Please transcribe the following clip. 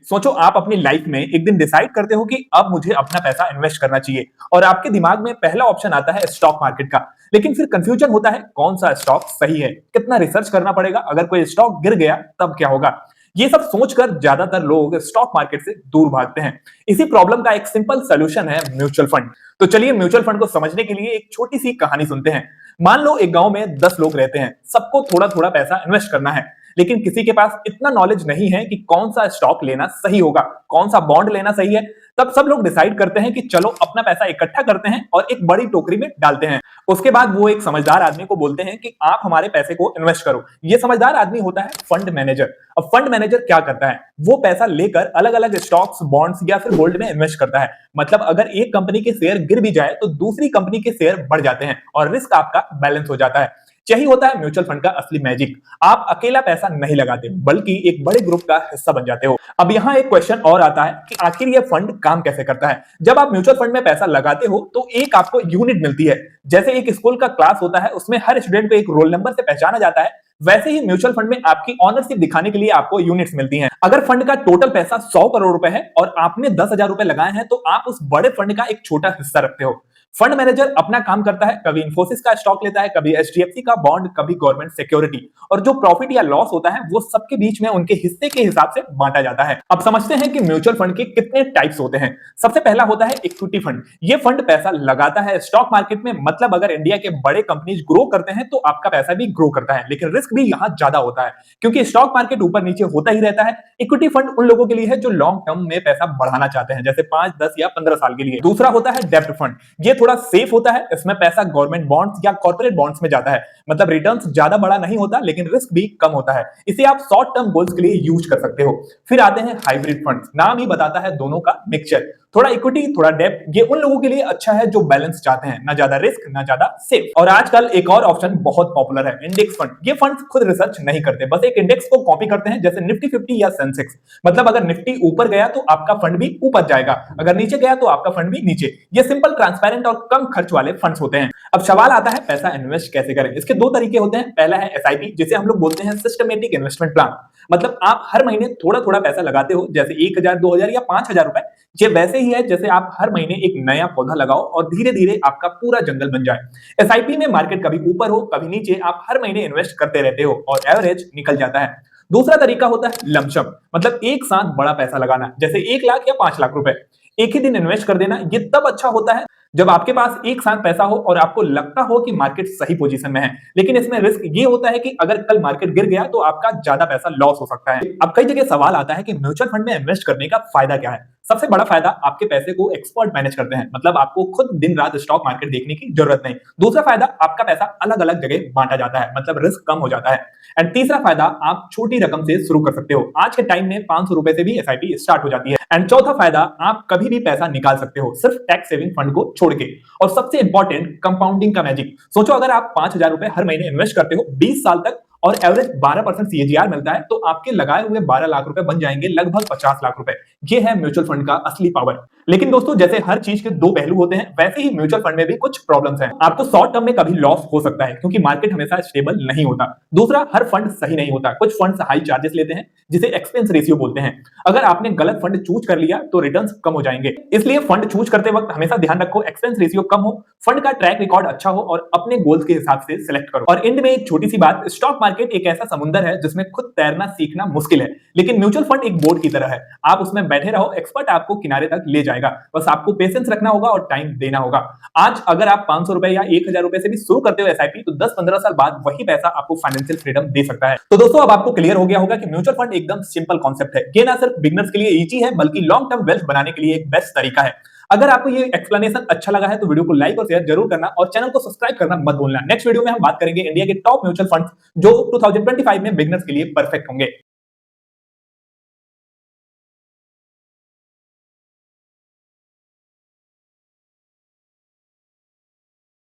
सोचो आप अपनी लाइफ में एक दिन डिसाइड करते हो कि अब मुझे अपना पैसा इन्वेस्ट करना चाहिए और आपके दिमाग में पहला ऑप्शन आता है स्टॉक मार्केट का। लेकिन फिर कंफ्यूजन होता है कौन सा स्टॉक सही है, कितना रिसर्च करना पड़ेगा, अगर कोई स्टॉक गिर गया तब क्या होगा। ये सब सोचकर ज्यादातर लोग स्टॉक मार्केट से दूर भागते हैं। इसी प्रॉब्लम का एक सिंपल सोल्यूशन है म्यूचुअल फंड। तो चलिए म्यूचुअल फंड को समझने के लिए एक छोटी सी कहानी सुनते हैं। मान लो एक गांव में 10 लोग रहते हैं, सबको थोड़ा थोड़ा पैसा इन्वेस्ट करना है, लेकिन किसी के पास इतना नॉलेज नहीं है कि कौन सा स्टॉक लेना सही होगा, कौन सा बॉन्ड लेना सही है। तब सब लोग डिसाइड करते हैं कि चलो अपना पैसा इकट्ठा करते हैं और एक बड़ी टोकरी में डालते हैं। उसके बाद वो एक समझदार आदमी को बोलते हैं कि आप हमारे पैसे को इन्वेस्ट करो। ये समझदार आदमी होता है फंड मैनेजर। अब फंड मैनेजर क्या करता है, वो पैसा लेकर अलग अलग स्टॉक्स, बॉन्ड्स या फिर गोल्ड में इन्वेस्ट करता है। मतलब अगर एक कंपनी के शेयर गिर भी जाए तो दूसरी कंपनी के शेयर बढ़ जाते हैं और रिस्क आपका बैलेंस हो जाता है। यही होता है म्यूचुअल फंड का असली मैजिक। आप अकेला पैसा नहीं लगाते बल्कि एक बड़े ग्रुप का हिस्सा बन जाते हो। अब यहाँ एक क्वेश्चन और आता है कि आखिर ये फंड काम कैसे करता है। जब आप म्यूचुअल फंड में पैसा लगाते हो तो एक आपको यूनिट मिलती है। जैसे एक स्कूल का क्लास होता है, उसमें हर स्टूडेंट को एक रोल नंबर से पहचाना जाता है, वैसे ही म्यूचुअल फंड में आपकी ऑनरशिप दिखाने के लिए आपको यूनिट्स मिलती हैं। अगर फंड का टोटल पैसा 100 करोड़ रुपए है और आपने 10,000 रुपए लगाए हैं तो आप उस बड़े फंड का एक छोटा हिस्सा रखते हो। फंड मैनेजर अपना काम करता है, कभी इंफोसिस का स्टॉक लेता है, कभी एचडीएफसी का बॉन्ड, कभी गवर्नमेंट सिक्योरिटी, और जो प्रॉफिट या लॉस होता है वो सबके बीच में उनके हिस्से के हिसाब से बांटा जाता है। अब समझते हैं कि म्यूचुअल फंड के कितने टाइप्स होते हैं। सबसे पहला होता है इक्विटी फंड। ये फंड पैसा लगाता है स्टॉक मार्केट में। मतलब अगर इंडिया के बड़े कंपनीज ग्रो करते हैं तो आपका पैसा भी ग्रो करता है, लेकिन रिस्क भी यहाँ ज्यादा होता है क्योंकि स्टॉक मार्केट ऊपर नीचे होता ही रहता है। इक्विटी फंड उन लोगों के लिए है जो लॉन्ग टर्म में पैसा बढ़ाना चाहते हैं, जैसे 5, 10 या 15 साल के लिए। दूसरा होता है डेब्ट फंड। ये थोड़ा सेफ होता है, इसमें पैसा गवर्नमेंट बॉन्ड्स या कॉर्पोरेट बॉन्ड्स में जाता है। मतलब रिटर्न्स ज्यादा बड़ा नहीं होता लेकिन रिस्क भी कम होता है। इसे आप शॉर्ट टर्म गोल्स के लिए यूज कर सकते हो। फिर आते हैं हाइब्रिड फंड्स। नाम ही बताता है दोनों का मिक्सचर, थोड़ा इक्विटी थोड़ा डेब्ट। ये उन लोगों के लिए अच्छा है जो बैलेंस चाहते हैं, ना ज्यादा रिस्क ना ज्यादा सेफ। और आजकल एक और ऑप्शन बहुत पॉपुलर है, इंडेक्स फंड। ये फंड्स खुद रिसर्च नहीं करते, बस एक इंडेक्स को कॉपी करते हैं, जैसे निफ्टी 50 या सेंसेक्स। मतलब अगर निफ्टी ऊपर गया तो आपका फंड भी ऊपर जाएगा, अगर नीचे गया तो आपका फंड भी नीचे। ये सिंपल, ट्रांसपेरेंट और कम खर्च वाले फंड्स होते हैं। अब सवाल आता है पैसा इन्वेस्ट कैसे करें। इसके दो तरीके होते हैं। पहला है एसआईपी, जिसे हम लोग बोलते हैं सिस्टमेटिक इन्वेस्टमेंट प्लान। मतलब आप हर महीने थोड़ा थोड़ा पैसा लगाते हो, जैसे 1,000, 2,000 या 5,000 रुपए। ये वैसे ही है जैसे आप हर महीने एक नया पौधा लगाओ और धीरे धीरे आपका पूरा जंगल बन जाए। एसआईपी में मार्केट कभी ऊपर हो कभी नीचे, आप हर महीने इन्वेस्ट करते रहते हो और एवरेज निकल जाता है। दूसरा तरीका होता है लमसम, मतलब एक साथ बड़ा पैसा लगाना, जैसे 1 लाख या 5 लाख रुपए एक ही दिन इन्वेस्ट कर देना। ये तब अच्छा होता है जब आपके पास एक साथ पैसा हो और आपको लगता हो कि मार्केट सही पोजीशन में है। लेकिन इसमें रिस्क ये होता है कि अगर कल मार्केट गिर गया तो आपका ज्यादा पैसा लॉस हो सकता है। अब कई जगह सवाल आता है कि म्यूचुअल फंड में इन्वेस्ट करने का फायदा क्या है। सबसे बड़ा फायदा, आपके पैसे को एक्सपर्ट मैनेज करते हैं। मतलब आपको खुद दिन रात स्टॉक मार्केट देखने की जरूरत नहीं। दूसरा फायदा, आपका पैसा अलग अलग जगह बांटा जाता है, मतलब रिस्क कम हो जाता है। एंड तीसरा फायदा, आप छोटी रकम से शुरू कर सकते हो। आज के टाइम में 500 रुपए से भी एसआईपी स्टार्ट हो जाती है। एंड चौथा फायदा, आप कभी भी पैसा निकाल सकते हो, सिर्फ टैक्स सेविंग फंड को छोड़ के। और सबसे इंपॉर्टेंट, कंपाउंडिंग का मैजिक। सोचो अगर आप 5,000 रुपए हर महीने इन्वेस्ट करते हो 20 साल तक और एवरेज 12% सीएजीआर मिलता है, तो आपके लगाए हुए 12 लाख रुपए बन जाएंगे लगभग 50 लाख रुपए। ये है म्यूचुअल फंड का असली पावर। लेकिन दोस्तों, जैसे हर चीज के दो पहलू होते हैं, वैसे ही म्यूचुअल फंड में भी कुछ प्रॉब्लम्स हैं। आपको शॉर्ट टर्म में कभी लॉस हो सकता है क्योंकि मार्केट हमेशा स्टेबल नहीं होता। दूसरा, हर फंड सही नहीं होता। कुछ फंड्स हाई चार्जेस लेते हैं, जिसे एक्सपेंस रेशियो बोलते हैं। अगर आपने गलत फंड चूज कर लिया तो रिटर्न्स कम हो जाएंगे। इसलिए फंड चूज करते वक्त हमेशा ध्यान रखो एक्सपेंस रेशियो कम हो, फंड का ट्रैक रिकॉर्ड अच्छा हो और अपने गोल्स के हिसाब से सिलेक्ट करो। और एंड में एक छोटी सी बात, स्टॉक मार्केट एक ऐसा समुद्र है जिसमें खुद तैरना सीखना मुश्किल है, लेकिन म्यूचुअल फंड एक बोट की तरह है। आप उसमें बैठे रहो, एक्सपर्ट आपको किनारे तक ले जाएगा। बस आपको पेशेंस रखना होगा और टाइम देना होगा। आज अगर आप 500 रुपए या 1,000 रुपए से भी शुरू करते हो एसआईपी, तो 10-15 साल बाद वही पैसा आपको फाइनेंशियल फ्रीडम दे सकता है। तो दोस्तों, अब आपको क्लियर हो गया होगा कि म्यूचुअल फंड एकदम सिंपल कॉन्सेप्ट है। ये ना सिर्फ बिगिनर्स के लिए इजी है बल्कि लॉन्ग टर्म वेल्थ बनाने के लिए एक बेस्ट तरीका है। अगर आपको ये एक्सप्लेनेशन अच्छा लगा है तो वीडियो को लाइक और शेयर जरूर करना और चैनल को सब्सक्राइब करना मत भूलना। नेक्स्ट वीडियो में हम बात करेंगे इंडिया के टॉप म्यूचुअल फंड्स जो 2025 में बिगिनर्स के लिए परफेक्ट होंगे।